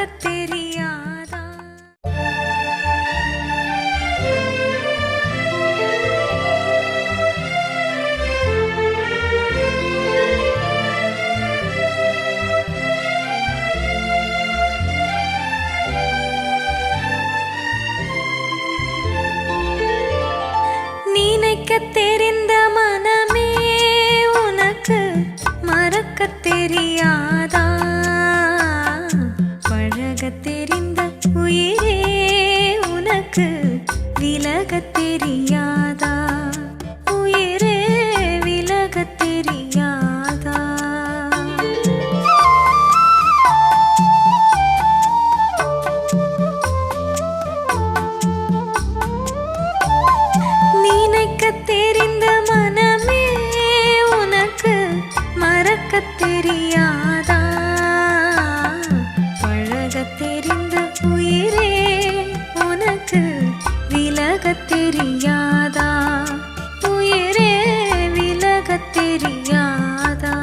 தெரியாதா? நினைக்கத் தெரிந்த மனமே உனக்கு மறக்கத் தெரியாதா? பழகத் தெரிந்த உயிரே உனக்கு விலகத் தெரியாதா? உயிரே விலகத் தெரியாதா? நினைக்கத் தெரிந்த மனமே உனக்கு மறக்கத் தெரியாதா? பழகத் தெரிந்த உயிரே உனக்கு விலகத் தெரியாதா? உயிரே விலகத் தெரியாதா?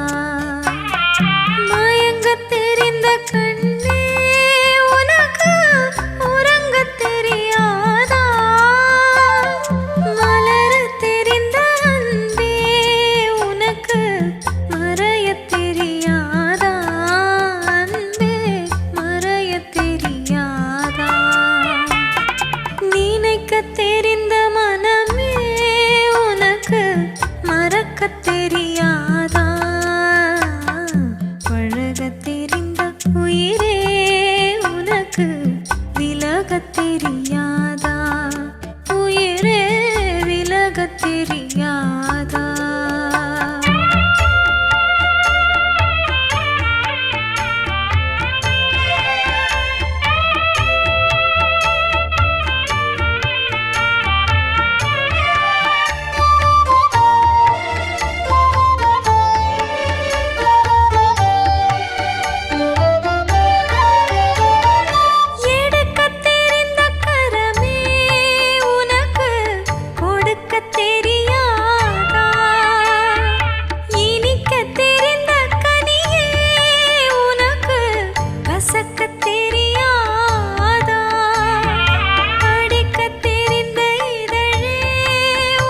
மயங்கத் தெரிந்த கண்ணே உனக்கு உறங்கத் தெரியாதா? மலரத் தெரிந்த அன்பே உனக்கு மறையத் தெரியாதா? அன்பே மறையத் தெரியாதா? நினைக்கத் தெரிந்த மனமே உனக்கு மறக்கத் தெரியாதா? பழகத் தெரிந்த உயிரே உனக்கு விலகத் தெரியாதா? உயிரே விலகத் தெரியாதா? எடுக்கத் தெரிந்த கரமே உனக்கு கொடுக்கத் தெரியாதா? இனிக்கத் தெரிந்த கனியே உனக்கு கசக்கத் தெரியாதா? படிக்கத் தெரிந்த இதழே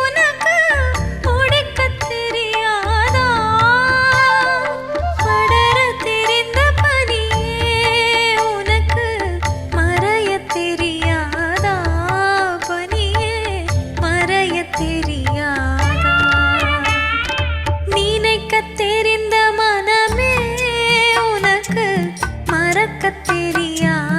உனக்கு முடிக்கத் தெரியாதா? படரத் தெரிந்த பனியே உனக்கு மறையத் தெரியாதா? பனியே மறையத் தெரியாதா? நினைக்கத் தெரிந்த மனமே உனக்கு மறக்கத் தெரியாதா?